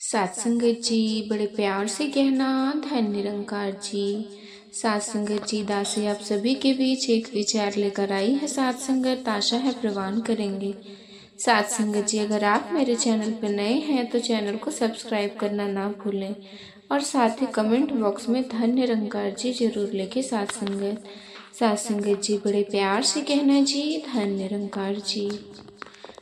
सात संगत जी बड़े प्यार से कहना धन निरंकार जी। सात संगत जी दासी आप सभी के बीच एक विचार लेकर आई है। सात संगत आशा है प्रवान करेंगे। सात संगत जी अगर आप मेरे चैनल पर नए हैं तो चैनल को सब्सक्राइब करना ना भूलें और साथ ही कमेंट बॉक्स में धन निरंकार जी जरूर लिखें। सात संगत जी बड़े प्यार से कहना जी धन निरंकार जी।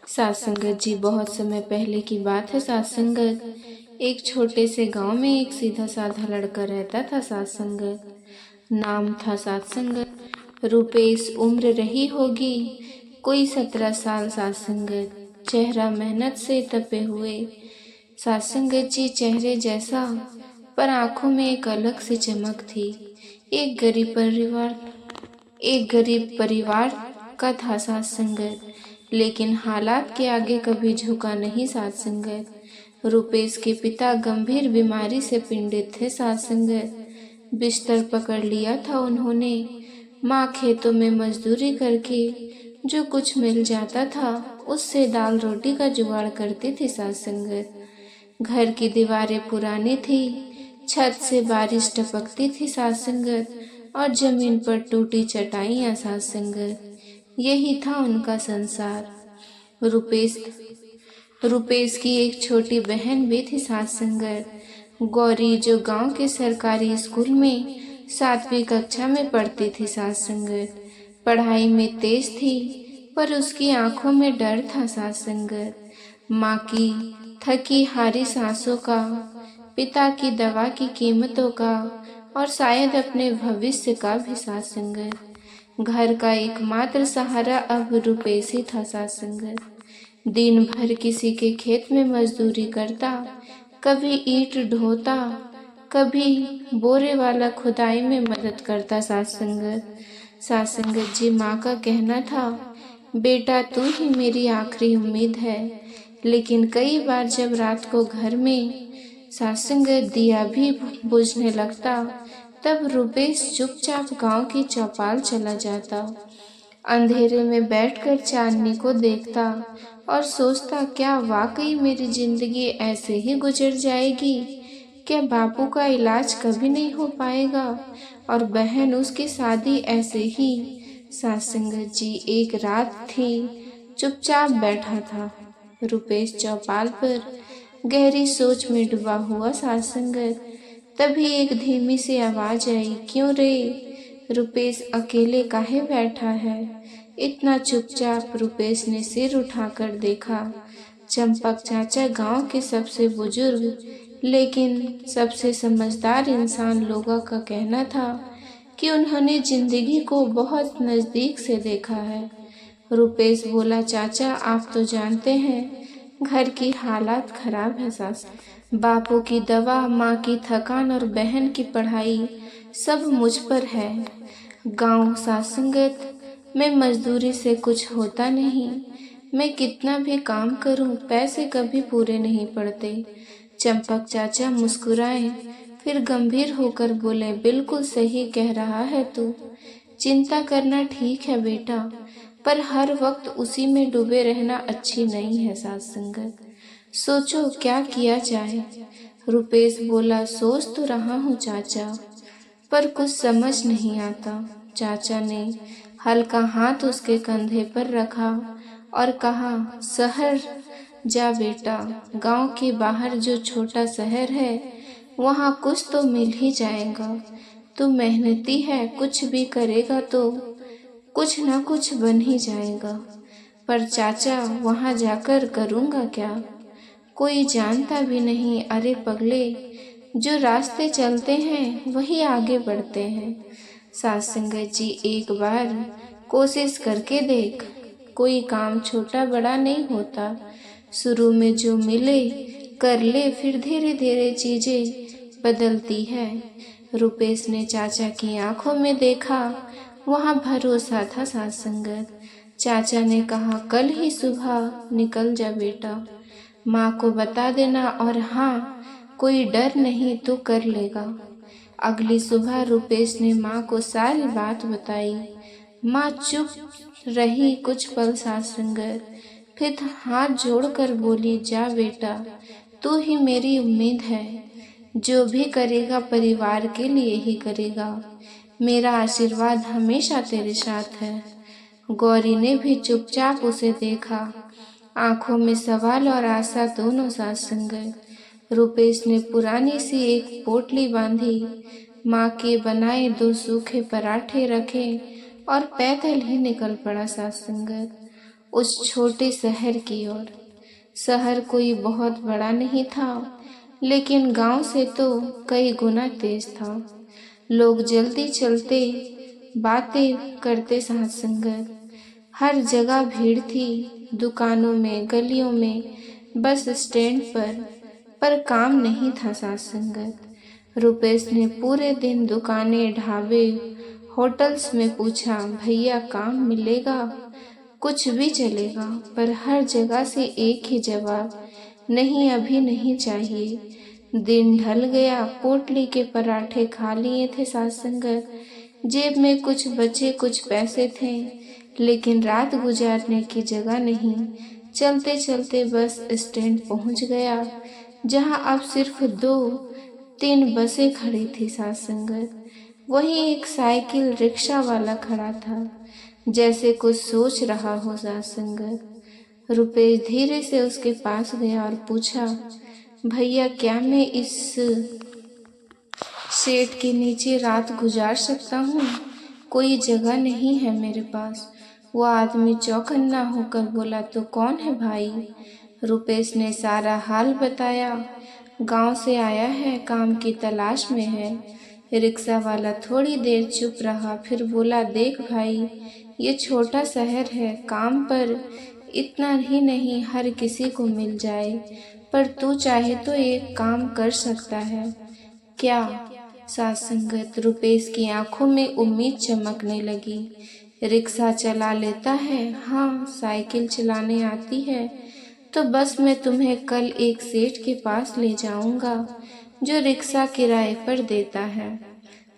सात संगत जी बहुत समय पहले की बात है। सात संगत एक छोटे से गांव में एक सीधा साधा लड़का रहता था। सात संगत नाम था सात संगत। रुपेश उम्र रही होगी कोई 17 साल। सात संगत चेहरा मेहनत से तपे हुए। सात संगत जी चेहरे जैसा पर आंखों में एक अलग सी चमक थी। एक गरीब परिवार का था सात संगत, लेकिन हालात के आगे कभी झुका नहीं। सात संगत रुपेश के पिता गंभीर बीमारी से पीड़ित थे। सात संगत बिस्तर पकड़ लिया था उन्होंने। माँ खेतों में मजदूरी करके जो कुछ मिल जाता था उससे दाल रोटी का जुगाड़ करती थी। सात संगत घर की दीवारें पुरानी थी, छत से बारिश टपकती थी। सात संगत और जमीन पर टूटी चटाइयाँ। सात संगत यही था उनका संसार। रुपेश की एक छोटी बहन भी थी। सात संगत गौरी जो गांव के सरकारी स्कूल में 7वीं कक्षा में पढ़ती थी। सात संगत पढ़ाई में तेज थी पर उसकी आंखों में डर था। सात संगत माँ की थकी हारी सांसों का, पिता की दवा की कीमतों का और शायद अपने भविष्य का भी। सात संगत घर का एकमात्र सहारा अब रुपेश ही था। सात संगत दिन भर किसी के खेत में मजदूरी करता, कभी ईंट ढोता, कभी बोरे वाला खुदाई में मदद करता। सात संगत जी माँ का कहना था, बेटा तू ही मेरी आखिरी उम्मीद है। लेकिन कई बार जब रात को घर में सात संगत दिया भी बुझने लगता तब रुपेश चुपचाप गांव की चौपाल चला जाता। अंधेरे में बैठकर चांदनी को देखता और सोचता, क्या वाकई मेरी जिंदगी ऐसे ही गुजर जाएगी? क्या बापू का इलाज कभी नहीं हो पाएगा और बहन उसकी शादी ऐसे ही? सात संगत जी एक रात थी, चुपचाप बैठा था रुपेश चौपाल पर, गहरी सोच में डूबा हुआ। सात संगत तभी एक धीमी सी आवाज आई, क्यों रे रुपेश अकेले काहे बैठा है? इतना चुपचाप? रुपेश ने सिर उठाकर देखा। चंपक चाचा गांव के सबसे बुजुर्ग लेकिन सबसे समझदार इंसान लोगों का कहना था कि उन्होंने जिंदगी को बहुत नजदीक से देखा है। रुपेश बोला, चाचा आप तो जानते हैं घर की हालात खराब है। सास बापू की दवा, माँ की थकान और बहन की पढ़ाई सब मुझ पर है। गांव सात संगत में मजदूरी से कुछ होता नहीं। मैं कितना भी काम करूं पैसे कभी पूरे नहीं पड़ते। चंपक चाचा मुस्कुराए, फिर गंभीर होकर बोले, बिल्कुल सही कह रहा है तू। चिंता करना ठीक है बेटा, पर हर वक्त उसी में डूबे रहना अच्छी नहीं है। सात संगत सोचो क्या किया जाए। रुपेश बोला, सोच तो रहा हूँ चाचा, पर कुछ समझ नहीं आता। चाचा ने हल्का हाथ उसके कंधे पर रखा और कहा, शहर जा बेटा, गांव के बाहर जो छोटा शहर है वहाँ कुछ तो मिल ही जाएगा। तू मेहनती है, कुछ भी करेगा तो कुछ ना कुछ बन ही जाएगा। पर चाचा वहाँ जाकर करूँगा क्या? कोई जानता भी नहीं। अरे पगले, जो रास्ते चलते हैं वही आगे बढ़ते हैं। सात संगत जी एक बार कोशिश करके देख, कोई काम छोटा बड़ा नहीं होता। शुरू में जो मिले कर ले, फिर धीरे धीरे चीजें बदलती है। रुपेश ने चाचा की आंखों में देखा, वहाँ भरोसा था। सात संगत चाचा ने कहा, कल ही सुबह निकल जा बेटा, माँ को बता देना, और हाँ कोई डर नहीं तो कर लेगा। अगली सुबह रुपेश ने माँ को सारी बात बताई। माँ चुप रही कुछ पल। सात संगत फिर हाथ जोड़कर बोली, जा बेटा, तू ही मेरी उम्मीद है, जो भी करेगा परिवार के लिए ही करेगा। मेरा आशीर्वाद हमेशा तेरे साथ है। गौरी ने भी चुपचाप उसे देखा, आंखों में सवाल और आशा दोनों साथ संग गए। रुपेश ने पुरानी सी एक पोटली बांधी, माँ के बनाए 2 सूखे पराठे रखे और पैदल ही निकल पड़ा साथ संगत उस छोटे शहर की ओर। शहर कोई बहुत बड़ा नहीं था, लेकिन गांव से तो कई गुना तेज था। लोग जल्दी चलते, बातें करते साथ संगत। हर जगह भीड़ थी, दुकानों में, गलियों में, बस स्टैंड पर काम नहीं था साथ संगत। रुपेश ने पूरे दिन दुकानें, ढाबे, होटल्स में पूछा, भैया काम मिलेगा? कुछ भी चलेगा, पर हर जगह से एक ही जवाब, नहीं अभी नहीं चाहिए। दिन ढल गया, पोटली के पराठे खा लिए थे साथ संगत। जेब में कुछ बचे कुछ पैसे थे, लेकिन रात गुजारने की जगह नहीं। चलते चलते बस स्टैंड पहुंच गया, जहां अब सिर्फ 2-3 बसें खड़ी थी साथ संगत। वहीं एक साइकिल रिक्शा वाला खड़ा था, जैसे कुछ सोच रहा हो साथ संगत। रुपेश धीरे से उसके पास गया और पूछा, भैया क्या मैं इस शेड के नीचे रात गुजार सकता हूँ? कोई जगह नहीं है मेरे पास। वो आदमी चौकन्ना होकर बोला, तो कौन है भाई? रुपेश ने सारा हाल बताया। गांव से आया है, काम की तलाश में है। रिक्शा वाला थोड़ी देर चुप रहा, फिर बोला, देख भाई, ये छोटा शहर है, काम पर इतना ही नहीं हर किसी को मिल जाए, पर तू चाहे तो एक काम कर सकता है। क्या? साथ संगत रुपेश की आंखों में उम्मीद चमकने लगी। रिक्शा चला लेता है? हाँ, साइकिल चलाने आती है? तो बस मैं तुम्हें कल एक सेठ के पास ले जाऊंगा, जो रिक्शा किराए पर देता है।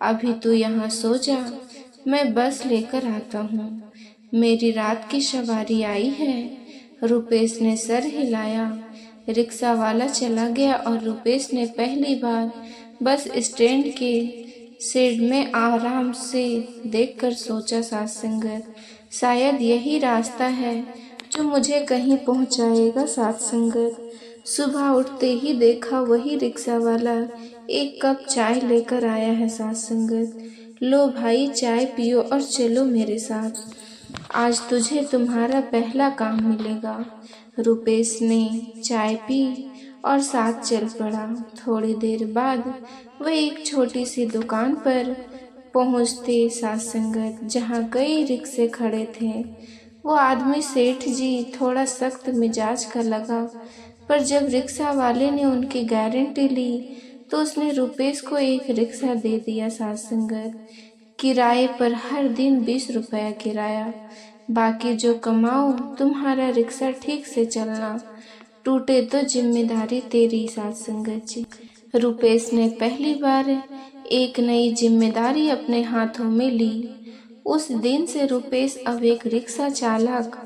अभी तू यहाँ सो जा, मैं बस लेकर आता हूँ। मेरी रात की सवारी आई है। रुपेश ने सर हिलाया। रिक्शा वाला चला गया और रुपेश ने पहली बार बस स्टैंड के शेड में आराम से देखकर सोचा, साथ संगत, शायद यही रास्ता है जो मुझे कहीं पहुंचाएगा साथ संगत। सुबह उठते ही देखा वही रिक्शा वाला एक कप चाय लेकर आया है साथ संगत। लो भाई, चाय पियो और चलो मेरे साथ, आज तुझे तुम्हारा पहला काम मिलेगा। रुपेश ने चाय पी और साथ चल पड़ा। थोड़ी देर बाद वह एक छोटी सी दुकान पर पहुंचते साथ संगत, जहां कई रिक्शे खड़े थे। वो आदमी सेठ जी थोड़ा सख्त मिजाज का लगा, पर जब रिक्शा वाले ने उनकी गारंटी ली तो उसने रुपेश को एक रिक्शा दे दिया साथ संगत। किराए पर हर दिन 20 रुपया किराया, बाकी जो कमाओ तुम्हारा रिक्शा ठीक से चलना, टूटे तो जिम्मेदारी तेरी साथ संगत जी। रुपेश ने पहली बार एक नई जिम्मेदारी अपने हाथों में ली। उस दिन से रुपेश अब एक रिक्शा चालक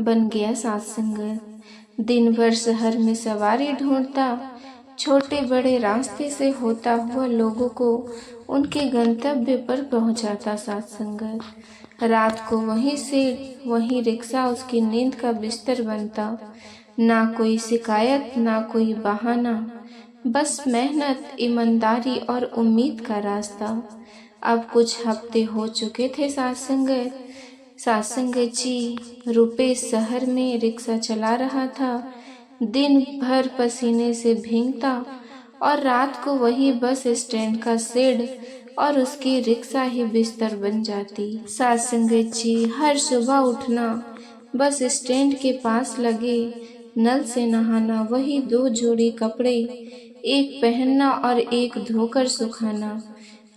बन गया साथ संगत। दिन भर शहर में सवारी ढूंढता, छोटे बड़े रास्ते से होता हुआ लोगों को उनके गंतव्य पर पहुंचाता साथ संगत। रात को वहीं रिक्शा उसकी नींद का बिस्तर बनता। ना कोई शिकायत, ना कोई बहाना, बस मेहनत, ईमानदारी और उम्मीद का रास्ता। अब कुछ हफ्ते हो चुके थे साथ संगत जी। रुपेश शहर में रिक्शा चला रहा था, दिन भर पसीने से भीगता और रात को वही बस स्टैंड का शेड और उसकी रिक्शा ही बिस्तर बन जाती। साथ संगत जी, हर सुबह उठना, बस स्टैंड के पास लगे नल से नहाना, वही 2 जोड़ी कपड़े, एक पहनना और एक धोकर सुखाना,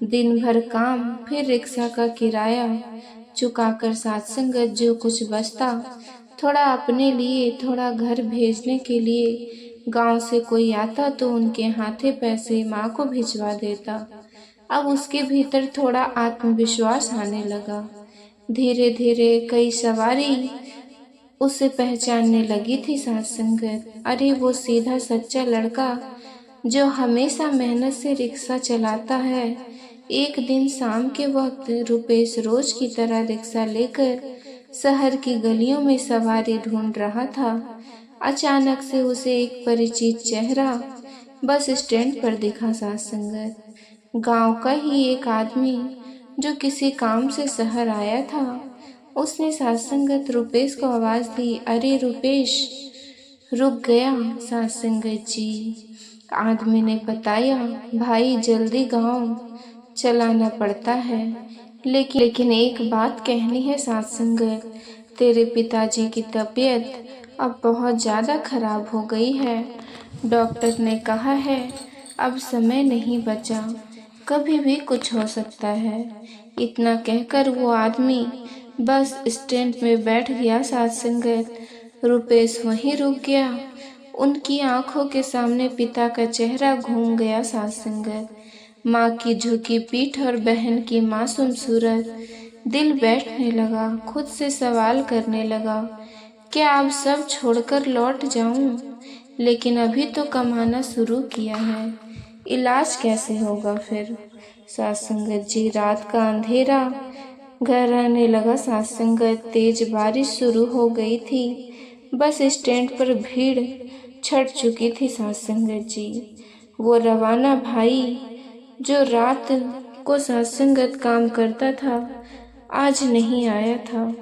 दिन भर काम, फिर रिक्शा का किराया चुकाकर साथ संगत जो कुछ बचता, थोड़ा अपने लिए, थोड़ा घर भेजने के लिए। गांव से कोई आता तो उनके हाथे पैसे माँ को भिजवा देता। अब उसके भीतर थोड़ा आत्मविश्वास आने लगा। धीरे धीरे कई सवारी उसे पहचानने लगी थी सात संगत। अरे वो सीधा सच्चा लड़का जो हमेशा मेहनत से रिक्शा चलाता है। एक दिन शाम के वक्त रुपेश रोज की तरह रिक्शा लेकर शहर की गलियों में सवारी ढूंढ रहा था। अचानक से उसे एक परिचित चेहरा बस स्टैंड पर दिखा। सात संगत गांव का ही एक आदमी जो किसी काम से शहर आया था। उसने सात संगत रुपेश को आवाज दी। अरे रुपेश! रुक गया सात संगत जी। आदमी ने बताया, भाई जल्दी गांव चलाना पड़ता है, लेकिन एक बात कहनी है सात संगत। तेरे पिताजी की तबीयत अब बहुत ज़्यादा खराब हो गई है। डॉक्टर ने कहा है अब समय नहीं बचा, कभी भी कुछ हो सकता है। इतना कहकर वो आदमी बस स्टैंड में बैठ गया। सात संगत रुपेश वहीं रुक गया। उनकी आंखों के सामने पिता का चेहरा घूम गया। सात संगत माँ की झुकी पीठ और बहन की मासूम सूरत। दिल बैठने लगा। खुद से सवाल करने लगा, क्या अब सब छोड़कर लौट जाऊं? लेकिन अभी तो कमाना शुरू किया है, इलाज कैसे होगा फिर? सात संगत जी रात का अंधेरा घर आने लगा। सात संगत तेज बारिश शुरू हो गई थी। बस स्टैंड पर भीड़ छट चुकी थी। सात संगत जी वो रवाना भाई जो रात को सात संगत काम करता था आज नहीं आया था।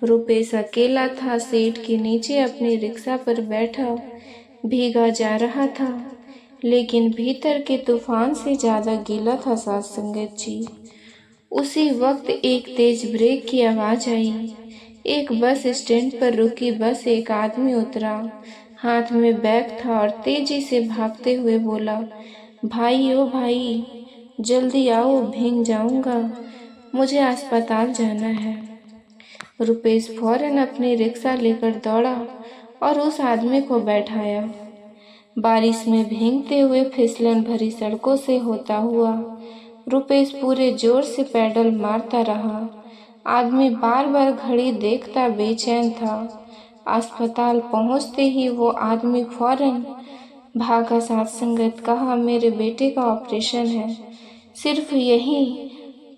रुपेश अकेला था। सेठ के नीचे अपनी रिक्शा पर बैठा भीगा जा रहा था, लेकिन भीतर के तूफान से ज्यादा गीला था। सात संगत जी उसी वक्त एक तेज ब्रेक की आवाज आई। एक बस स्टैंड पर रुकी बस। एक आदमी उतरा, हाथ में बैग था और तेजी से भागते हुए बोला, भाई ओ भाई जल्दी आओ, भीग जाऊंगा, मुझे अस्पताल जाना है। रुपेश फौरन अपनी रिक्शा लेकर दौड़ा और उस आदमी को बैठाया। बारिश में भीगते हुए फिसलन भरी सड़कों से होता हुआ रुपेश पूरे जोर से पैडल मारता रहा। आदमी बार बार घड़ी देखता बेचैन था। अस्पताल पहुंचते ही वो आदमी फौरन भागा। सात संगत कहा, मेरे बेटे का ऑपरेशन है, सिर्फ यही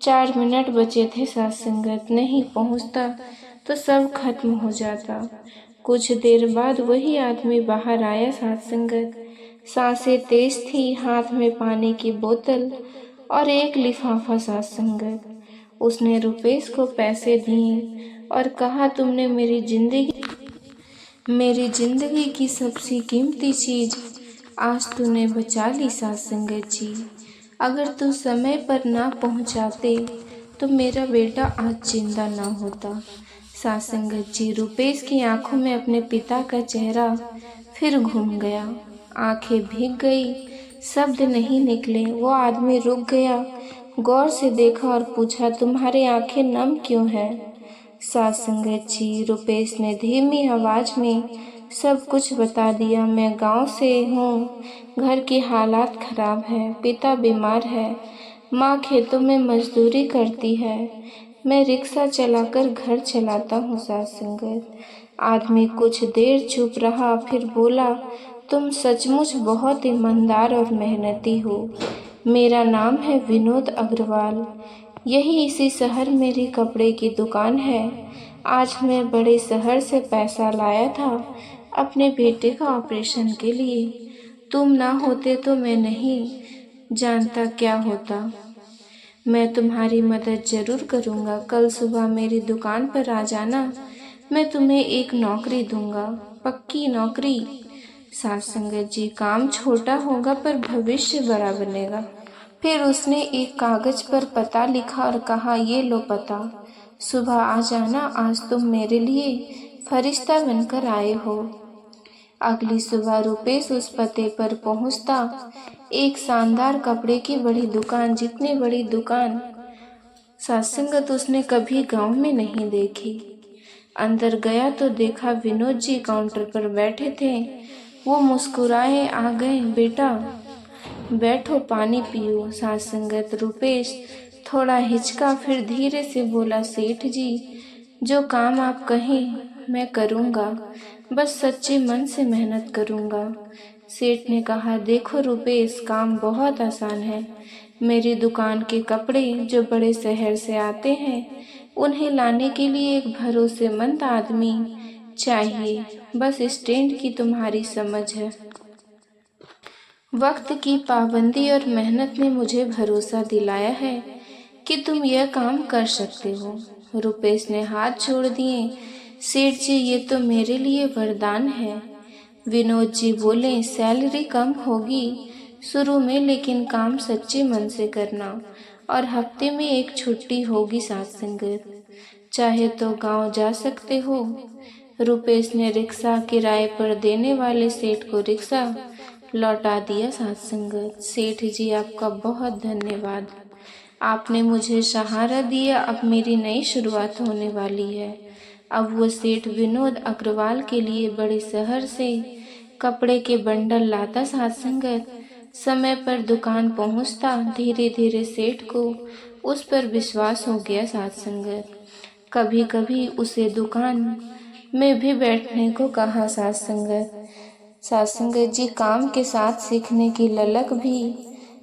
4 मिनट बचे थे। सात संगत नहीं पहुंचता तो सब खत्म हो जाता। कुछ देर बाद वही आदमी बाहर आया। सात संगत सांसें तेज थी, हाथ में पानी की बोतल और एक लिफाफा। सात संगत उसने रुपेश को पैसे दिए और कहा, तुमने मेरी जिंदगी की सबसे कीमती चीज आज तूने बचा ली। सात संगत जी अगर तू समय पर ना पहुंचाते तो मेरा बेटा आज जिंदा ना होता। सात संगत जी रुपेश की आंखों में अपने पिता का चेहरा फिर घूम गया। आंखें भीग गई, शब्द नहीं निकले। वो आदमी रुक गया, गौर से देखा और पूछा, तुम्हारी आंखें नम क्यों है? सात संगत जी रुपेश ने धीमी आवाज में सब कुछ बता दिया। मैं गांव से हूँ, घर की हालात खराब है, पिता बीमार है, माँ खेतों में मजदूरी करती है, मैं रिक्शा चलाकर घर चलाता हूँ। सात संगत आदमी कुछ देर चुप रहा, फिर बोला, तुम सचमुच बहुत ईमानदार और मेहनती हो। मेरा नाम है विनोद अग्रवाल, यही इसी शहर मेरी कपड़े की दुकान है। आज मैं बड़े शहर से पैसा लाया था अपने बेटे का ऑपरेशन के लिए। तुम ना होते तो मैं नहीं जानता क्या होता। मैं तुम्हारी मदद जरूर करूँगा। कल सुबह मेरी दुकान पर आ जाना, मैं तुम्हें एक नौकरी दूंगा, पक्की नौकरी। सात संगत जी काम छोटा होगा पर भविष्य बड़ा बनेगा। फिर उसने एक कागज पर पता लिखा और कहा, ये लो पता, सुबह आ जाना, आज तुम मेरे लिए फरिश्ता बनकर आए हो। अगली सुबह रुपेश उस पते पर पहुंचता। एक शानदार कपड़े की बड़ी दुकान, जितनी बड़ी दुकान सात संगत उसने कभी गांव में नहीं देखी। अंदर गया तो देखा विनोद जी काउंटर पर बैठे थे। वो मुस्कुराए, आ गए बेटा, बैठो पानी पियो। सात संगत रुपेश थोड़ा हिचका, फिर धीरे से बोला, सेठ जी जो काम आप कहें मैं करूँगा, बस सच्चे मन से मेहनत करूँगा। सेठ ने कहा, देखो रुपेश, काम बहुत आसान है। मेरी दुकान के कपड़े जो बड़े शहर से आते हैं, उन्हें लाने के लिए एक भरोसेमंद आदमी चाहिए। बस स्टैंड की तुम्हारी समझ है। वक्त की पाबंदी और मेहनत ने मुझे भरोसा दिलाया है कि तुम यह काम कर सकते हो। रुपेश ने हाथ जोड़ दिए। सेठ जी, ये तो मेरे लिए वरदान है। विनोद जी बोले, सैलरी कम होगी शुरू में, लेकिन काम सच्चे मन से करना, और हफ्ते में एक छुट्टी होगी साथ संगत। चाहे तो गांव जा सकते हो। रुपेश ने रिक्शा किराए पर देने वाले सेठ को रिक्शा लौटा दिया। साथ संगत, सेठ जी आपका बहुत धन्यवाद। आपने मुझे सहारा दिया। अब मेरी नई शुरुआत होने वाली है। अब वो सेठ विनोद अग्रवाल के लिए बड़े शहर से कपड़े के बंडल लाता। साथ संगत, समय पर दुकान पहुंचता। धीरे धीरे सेठ को उस पर विश्वास हो गया। साथ संगत, कभी कभी उसे दुकान में भी बैठने को कहा। साथ संगत जी, काम के साथ सीखने की ललक भी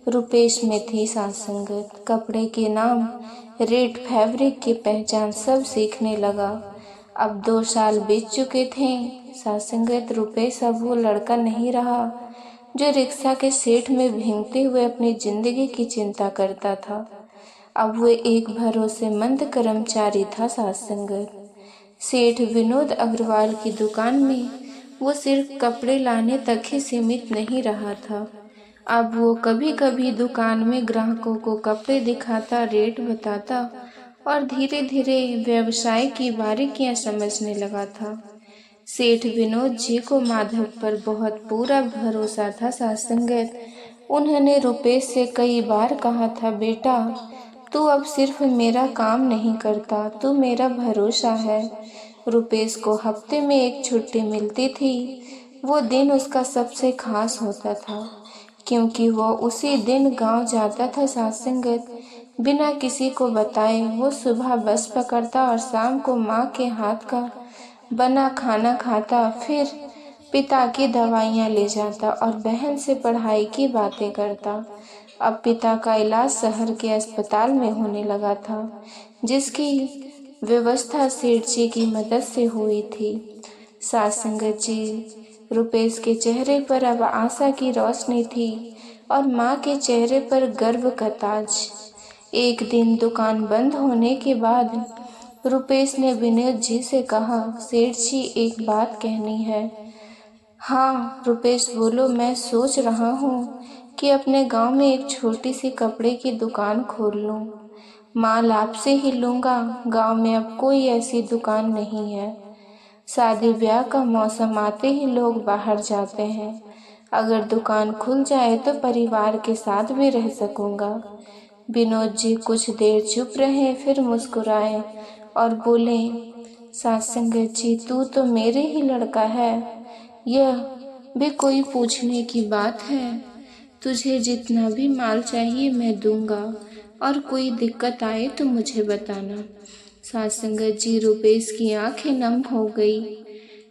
रुपेश में थी। साथ संगत, कपड़े के नाम, रेट, फैब्रिक की पहचान सब सीखने लगा। अब 2 साल बीत चुके थे। साथ संगत, रुपेश अब वो लड़का नहीं रहा जो रिक्शा के सेठ में भीगते हुए अपनी जिंदगी की चिंता करता था। अब वो एक भरोसेमंद कर्मचारी था। साथ संगत, सेठ विनोद अग्रवाल की दुकान में वो सिर्फ कपड़े लाने तक ही सीमित नहीं रहा था। अब वो कभी कभी दुकान में ग्राहकों को कपड़े दिखाता, रेट बताता और धीरे धीरे व्यवसाय की बारीकियां समझने लगा था। सेठ विनोद जी को माधव पर बहुत पूरा भरोसा था। साथ संगत, उन्होंने रुपेश से कई बार कहा था, बेटा तू अब सिर्फ मेरा काम नहीं करता, तू मेरा भरोसा है। रुपेश को हफ्ते में एक छुट्टी मिलती थी। वो दिन उसका सबसे खास होता था, क्योंकि वो उसी दिन गांव जाता था। साथ संगत, बिना किसी को बताए वो सुबह बस पकड़ता और शाम को माँ के हाथ का बना खाना खाता। फिर पिता की दवाइयाँ ले जाता और बहन से पढ़ाई की बातें करता। अब पिता का इलाज शहर के अस्पताल में होने लगा था, जिसकी व्यवस्था सेठ जी की मदद से हुई थी। साथ संगत जी, रुपेश के चेहरे पर अब आशा की रोशनी थी और माँ के चेहरे पर गर्व का ताज। एक दिन दुकान बंद होने के बाद रुपेश ने विनोद जी से कहा, सेठ जी एक बात कहनी है। हाँ रुपेश बोलो, मैं सोच रहा हूँ कि अपने गांव में एक छोटी सी कपड़े की दुकान खोल लूँ। माल आपसे ही लूँगा। गांव में अब कोई ऐसी दुकान नहीं है। शादी ब्याह का मौसम आते ही लोग बाहर जाते हैं। अगर दुकान खुल जाए तो परिवार के साथ भी रह सकूंगा। विनोद जी कुछ देर चुप रहे, फिर मुस्कुराए और बोले, साथ संगत जी तू तो मेरे ही लड़का है, यह भी कोई पूछने की बात है। तुझे जितना भी माल चाहिए मैं दूंगा, और कोई दिक्कत आए तो मुझे बताना। साथ संगत जी, रुपेश की आंखें नम हो गई।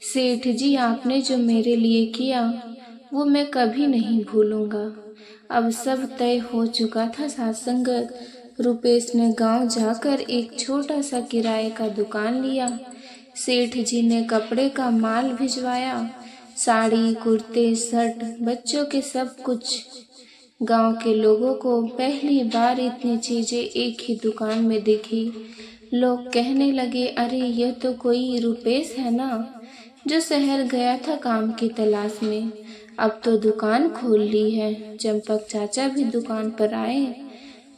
सेठ जी, आपने जो मेरे लिए किया वो मैं कभी नहीं भूलूंगा। अब सब तय हो चुका था। साथ संगत, रुपेश ने गांव जाकर एक छोटा सा किराए का दुकान लिया। सेठ जी ने कपड़े का माल भिजवाया, साड़ी, कुर्ते, शर्ट, बच्चों के सब कुछ। गांव के लोगों को पहली बार इतनी चीजें एक ही दुकान में दिखी। लोग कहने लगे, अरे यह तो कोई रुपेश है ना, जो शहर गया था काम की तलाश में, अब तो दुकान खोल ली है। चंपक चाचा भी दुकान पर आए,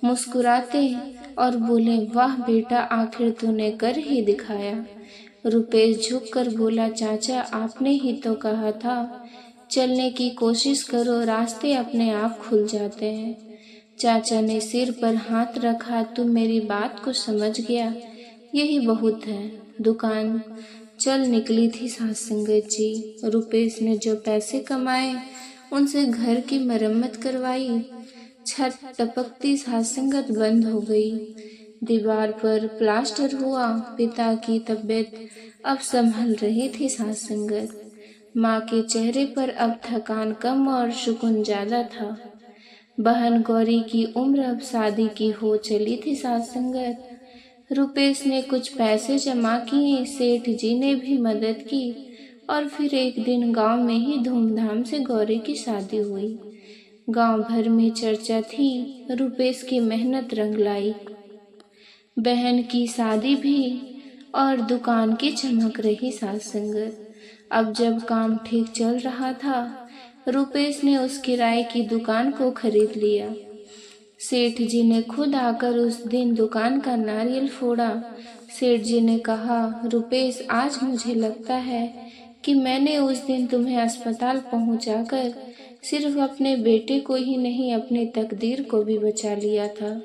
मुस्कुराते और बोले, वाह बेटा, आखिर तूने कर ही दिखाया। रुपेश झुककर बोला, चाचा आपने ही तो कहा था चलने की कोशिश करो, रास्ते अपने आप खुल जाते हैं। चाचा ने सिर पर हाथ रखा, तुम मेरी बात को समझ गया, यही बहुत है। दुकान चल निकली थी। साथ संगत जी, रुपेश ने जो पैसे कमाए उनसे घर की मरम्मत करवाई। छत टपकती साथ संगत बंद हो गई। दीवार पर प्लास्टर हुआ। पिता की तबीयत अब संभल रही थी साथ संगत। माँ के चेहरे पर अब थकान कम और सुकून ज्यादा था। बहन गौरी की उम्र अब शादी की हो चली थी साथ संगत। रुपेश ने कुछ पैसे जमा किए, सेठ जी ने भी मदद की और फिर एक दिन गांव में ही धूमधाम से गौरी की शादी हुई। गांव भर में चर्चा थी, रुपेश की मेहनत रंग लाई। बहन की शादी भी और दुकान की चमक रही साथ संगत। अब जब काम ठीक चल रहा था, रुपेश ने उस किराए की दुकान को खरीद लिया। सेठ जी ने खुद आकर उस दिन दुकान का नारियल फोड़ा। सेठ जी ने कहा, रुपेश, आज मुझे लगता है कि मैंने उस दिन तुम्हें अस्पताल पहुंचाकर सिर्फ अपने बेटे को ही नहीं, अपनी तकदीर को भी बचा लिया था।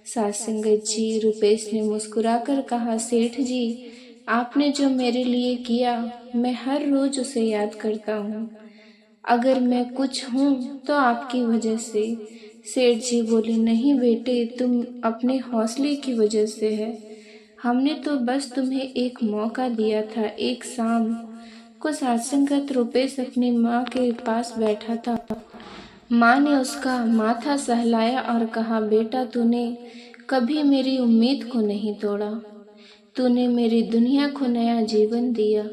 साथ संगत जी, रुपेश ने मुस्कुराकर कहा, सेठ जी, आपने जो मेरे लिए किया, मैं हर रोज उसे याद करता हूँ। अगर मैं कुछ हूँ तो आपकी वजह से। सेठ जी बोले, नहीं बेटे, तुम अपने हौसले की वजह से है। हमने तो बस तुम्हें एक मौका दिया था। एक शाम को साथ संगत रुपेश अपनी माँ के पास बैठा था। माँ ने उसका माथा सहलाया और कहा, बेटा, तूने कभी मेरी उम्मीद को नहीं तोड़ा। तूने मेरी दुनिया को नया जीवन दिया।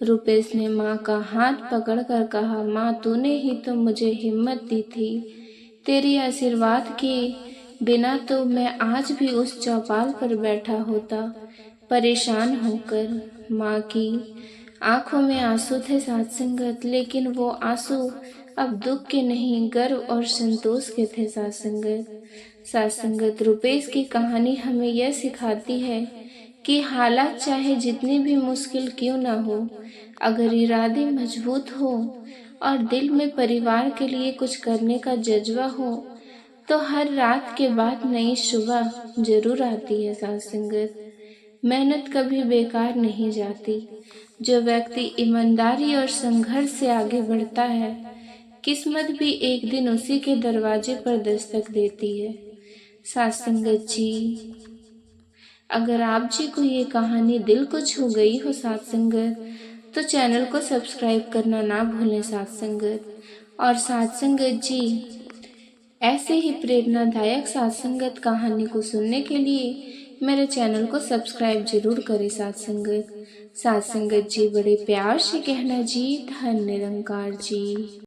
रुपेश ने माँ का हाथ पकड़कर कहा, माँ, तूने ही तो मुझे हिम्मत दी थी। तेरी आशीर्वाद के बिना तो मैं आज भी उस चौपाल पर बैठा होता, परेशान होकर। माँ की आंखों में आंसू थे साथ संगत, लेकिन वो आंसू अब दुख के नहीं, गर्व और संतोष के थे साथ संगत। साथ संगत, रुपेश की कहानी हमें यह सिखाती है कि हालात चाहे जितनी भी मुश्किल क्यों ना हो, अगर इरादे मजबूत हो और दिल में परिवार के लिए कुछ करने का जज्बा हो, तो हर रात के बाद नई सुबह जरूर आती है साथ संगत। मेहनत कभी बेकार नहीं जाती। जो व्यक्ति ईमानदारी और संघर्ष से आगे बढ़ता है, किस्मत भी एक दिन उसी के दरवाजे पर दस्तक देती है। साथ संगत जी, अगर आप जी को ये कहानी दिल को छू गई हो साथ संगत, तो चैनल को सब्सक्राइब करना ना भूलें साथ संगत। और साथ संगत जी, ऐसे ही प्रेरणादायक साथ संगत कहानी को सुनने के लिए मेरे चैनल को सब्सक्राइब जरूर करें साथ संगत। साथ संगत जी, बड़े प्यार से कहना जी, धन निरंकार जी।